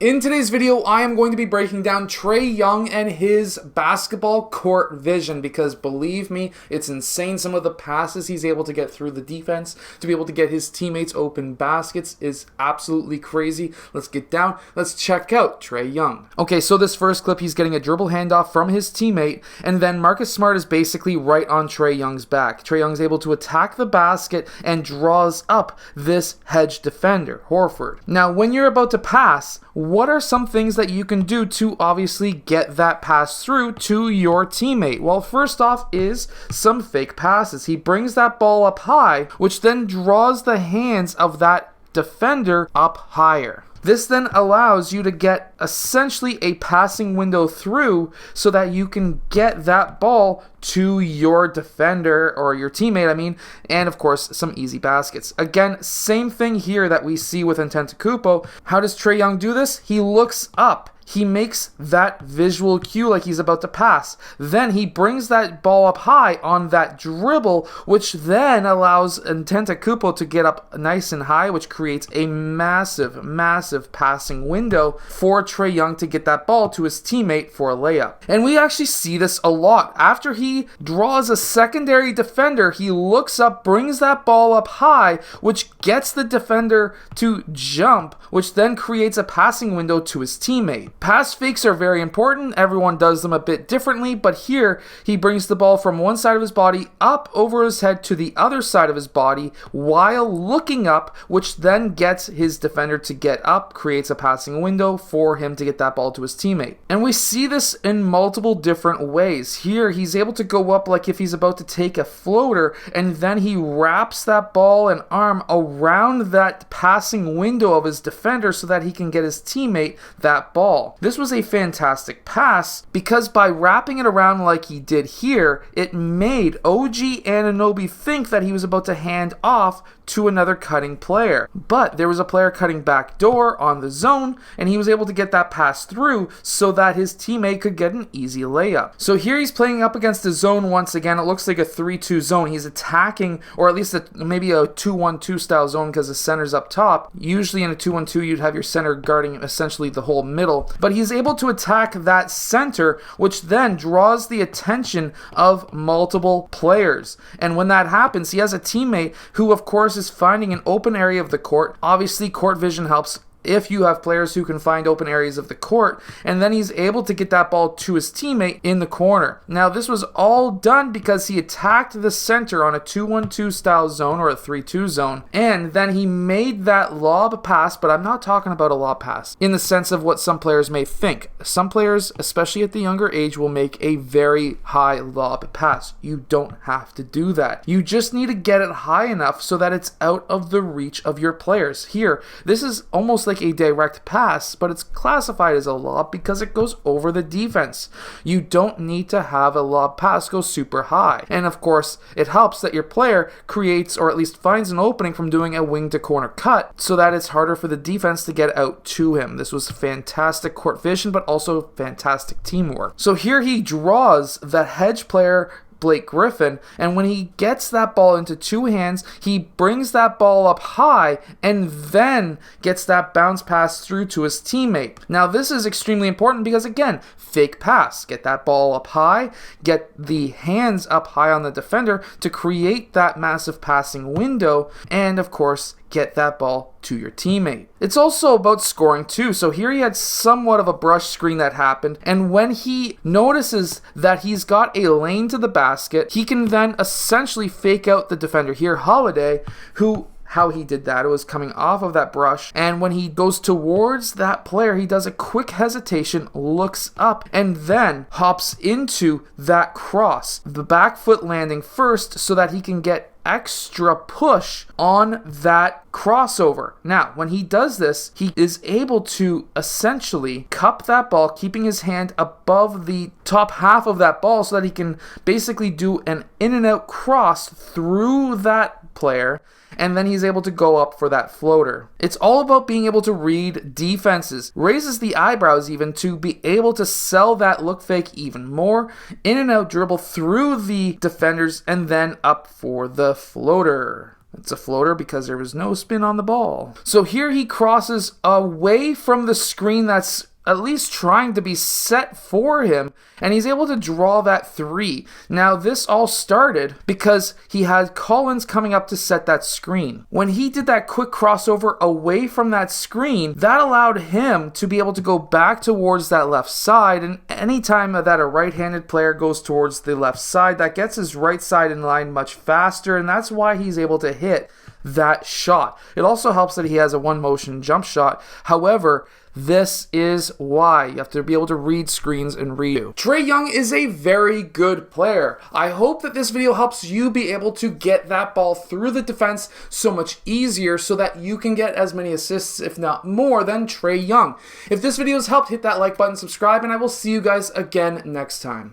In today's video, I am going to be breaking down Trae Young and his basketball court vision because believe me, it's insane. Some of the passes he's able to get through the defense to be able to get his teammates open baskets is absolutely crazy. Let's get down. Let's check out Trae Young. Okay, so this first clip, he's getting a dribble handoff from his teammate, and then Marcus Smart is basically right on Trae Young's back. Trae Young's able to attack the basket and draws up this hedge defender, Horford. Now, when you're about to pass, what are some things that you can do to obviously get that pass through to your teammate? Well, first off is some fake passes. He brings that ball up high, which then draws the hands of that defender up higher. This then allows you to get essentially a passing window through so that you can get that ball to your defender or your teammate, and of course some easy baskets. Again, same thing here that we see with Antetokounmpo. How does Trae Young do this? He looks up. He makes that visual cue like he's about to pass. Then he brings that ball up high on that dribble, which then allows Antetokounmpo to get up nice and high, which creates a massive, massive passing window for Trae Young to get that ball to his teammate for a layup. And we actually see this a lot. After he draws a secondary defender, he looks up, brings that ball up high, which gets the defender to jump, which then creates a passing window to his teammate. Pass fakes are very important. Everyone does them a bit differently, but here he brings the ball from one side of his body up over his head to the other side of his body while looking up, which then gets his defender to get up, creates a passing window for him to get that ball to his teammate. And we see this in multiple different ways. Here he's able to go up like if he's about to take a floater, and then he wraps that ball and arm around that passing window of his defender so that he can get his teammate that ball. This was a fantastic pass because by wrapping it around like he did here, it made OG Anunoby think that he was about to hand off to another cutting player. But there was a player cutting back door on the zone, and he was able to get that pass through so that his teammate could get an easy layup. So here he's playing up against the zone once again. It looks like a 3-2 zone. He's attacking, or at least maybe a 2-1-2 style zone because the center's up top. Usually in a 2-1-2, you'd have your center guarding essentially the whole middle. But he's able to attack that center, which then draws the attention of multiple players. And when that happens, he has a teammate who, of course, is finding an open area of the court. Obviously, court vision helps if you have players who can find open areas of the court, and then he's able to get that ball to his teammate in the corner. Now, this was all done because he attacked the center on a 2-1-2 style zone or a 3-2 zone, and then he made that lob pass, but I'm not talking about a lob pass in the sense of what some players may think. Some players, especially at the younger age, will make a very high lob pass. You don't have to do that. You just need to get it high enough so that it's out of the reach of your players. Here, this is almost like a direct pass, but it's classified as a lob because it goes over the defense. You don't need to have a lob pass go super high. And of course, it helps that your player creates or at least finds an opening from doing a wing to corner cut so that it's harder for the defense to get out to him. This was fantastic court vision, but also fantastic teamwork. So here he draws the hedge player Blake Griffin, and when he gets that ball into two hands, he brings that ball up high and then gets that bounce pass through to his teammate. Now this is extremely important because again, fake pass. Get that ball up high, get the hands up high on the defender to create that massive passing window, and of course, get that ball to your teammate. It's also about scoring too. So here he had somewhat of a brush screen that happened, and when he notices that he's got a lane to the basket, he can then essentially fake out the defender here, Holiday, how he did that, it was coming off of that brush, and when he goes towards that player, he does a quick hesitation, looks up, and then hops into that cross, the back foot landing first so that he can get extra push on that crossover. Now, when he does this, he is able to essentially cup that ball, keeping his hand above the top half of that ball so that he can basically do an in and out cross through that player, and then he's able to go up for that floater. It's all about being able to read defenses. Raises the eyebrows even to be able to sell that look fake even more. In and out dribble through the defenders and then up for the floater. It's a floater because there was no spin on the ball. So here he crosses away from the screen that's at least trying to be set for him, and he's able to draw that three. Now, this all started because he had Collins coming up to set that screen. When he did that quick crossover away from that screen, that allowed him to be able to go back towards that left side, and anytime that a right-handed player goes towards the left side, that gets his right side in line much faster, and that's why he's able to hit that shot. It also helps that he has a one-motion jump shot. However, this is why you have to be able to read screens and read. Trae Young is a very good player. I hope that this video helps you be able to get that ball through the defense so much easier so that you can get as many assists, if not more, than Trae Young. If this video has helped, hit that like button, subscribe, and I will see you guys again next time.